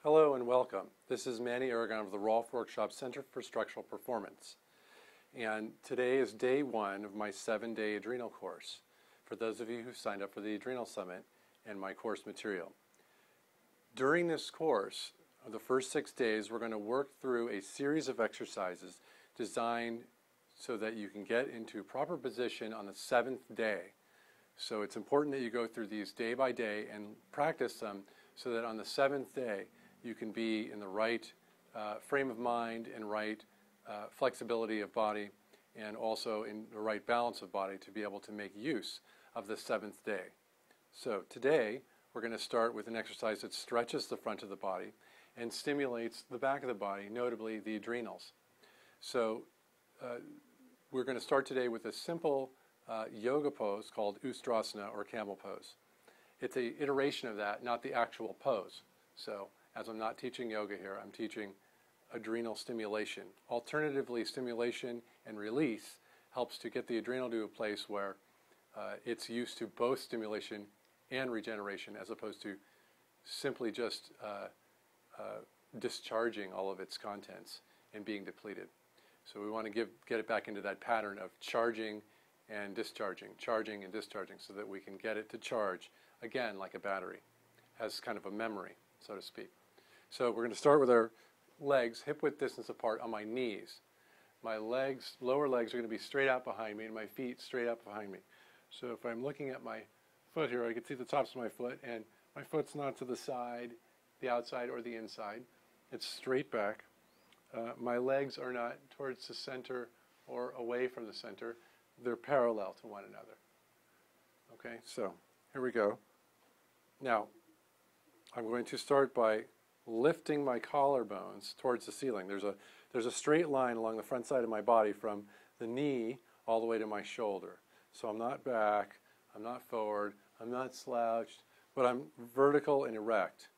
Hello and welcome. This is Manny Aragon of the Rolf Workshop Center for Structural Performance. And today is day one of my 7-day Adrenal course for those of you who signed up for the Adrenal Summit and my course material. During this course, the first 6 days, we're going to work through a series of exercises designed so that you can get into proper position on the 7th day. So it's important that you go through these day by day and practice them so that on the 7th day, you can be in the right frame of mind and right flexibility of body and also in the right balance of body to be able to make use of the 7th day. So today we're going to start with an exercise that stretches the front of the body and stimulates the back of the body, notably the adrenals. So we're going to start today with a simple yoga pose called Ustrasana or camel pose. It's an iteration of that, not the actual pose. So as I'm not teaching yoga here, I'm teaching adrenal stimulation. Alternatively, stimulation and release helps to get the adrenal to a place where it's used to both stimulation and regeneration as opposed to simply just discharging all of its contents and being depleted. So we want to get it back into that pattern of charging and discharging so that we can get it to charge, again, like a battery, as kind of a memory, so to speak. So we're going to start with our legs hip-width distance apart on my knees. My legs, lower legs are going to be straight out behind me and my feet straight out behind me. So if I'm looking at my foot here, I can see the tops of my foot and my foot's not to the side, the outside, or the inside. It's straight back. My legs are not towards the center or away from the center. They're parallel to one another. Okay, so here we go. Now, I'm going to start by lifting my collarbones towards the ceiling. There's a straight line along the front side of my body from the knee all the way to my shoulder. So I'm not back, I'm not forward, I'm not slouched, but I'm vertical and erect.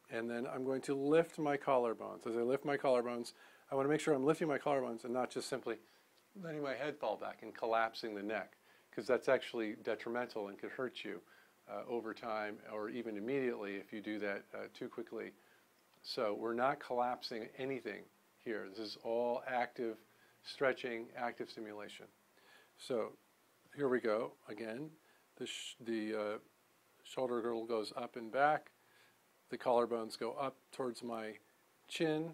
And then I'm going to lift my collarbones. As I lift my collarbones, I want to make sure I'm lifting my collarbones and not just simply letting my head fall back and collapsing the neck, because that's actually detrimental and could hurt you over time or even immediately if you do that too quickly. So we're not collapsing anything here. This is all active stretching, active stimulation. So here we go. Again, the shoulder girdle goes up and back. The collarbones go up towards my chin.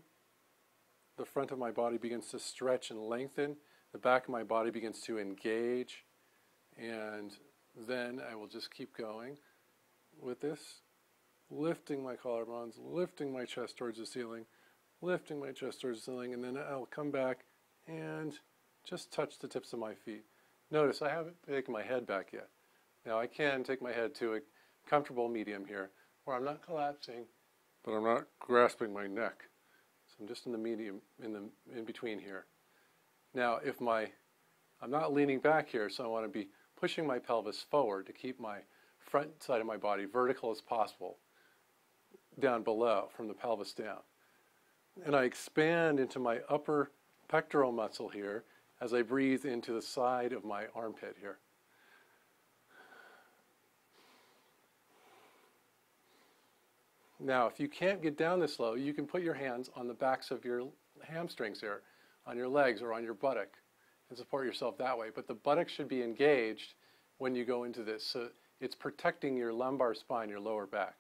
The front of my body begins to stretch and lengthen. The back of my body begins to engage. And then I will just keep going with this. Lifting my collarbones, lifting my chest towards the ceiling, lifting my chest towards the ceiling, and then I'll come back and just touch the tips of my feet. Notice I haven't taken my head back yet. Now I can take my head to a comfortable medium here, where I'm not collapsing, but I'm not grasping my neck. So I'm just in the medium, in between here. Now I'm not leaning back here, so I want to be pushing my pelvis forward to keep my front side of my body vertical as possible, down below, from the pelvis down. And I expand into my upper pectoral muscle here as I breathe into the side of my armpit here. Now, if you can't get down this low, you can put your hands on the backs of your hamstrings here, on your legs or on your buttock, and support yourself that way. But the buttock should be engaged when you go into this. So it's protecting your lumbar spine, your lower back.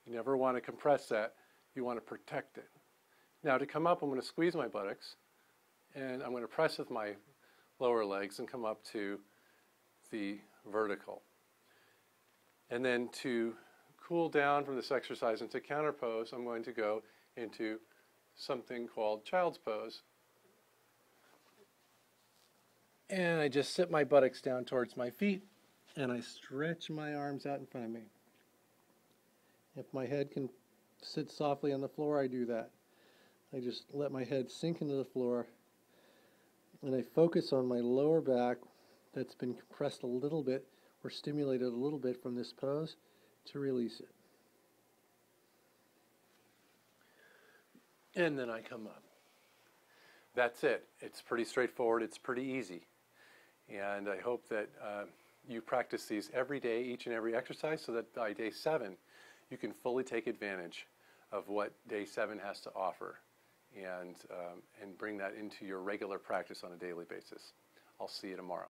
You never want to compress that. You want to protect it. Now to come up, I'm going to squeeze my buttocks, and I'm going to press with my lower legs and come up to the vertical. And then to cool down from this exercise into counter pose, I'm going to go into something called child's pose. And I just sit my buttocks down towards my feet, and I stretch my arms out in front of me. If my head can sit softly on the floor, I do that. I just let my head sink into the floor, and I focus on my lower back that's been compressed a little bit or stimulated a little bit from this pose to release it. And then I come up. That's it. It's pretty straightforward. It's pretty easy. And I hope that you practice these every day, each and every exercise, so that by day 7, you can fully take advantage of what day 7 has to offer, and bring that into your regular practice on a daily basis. I'll see you tomorrow.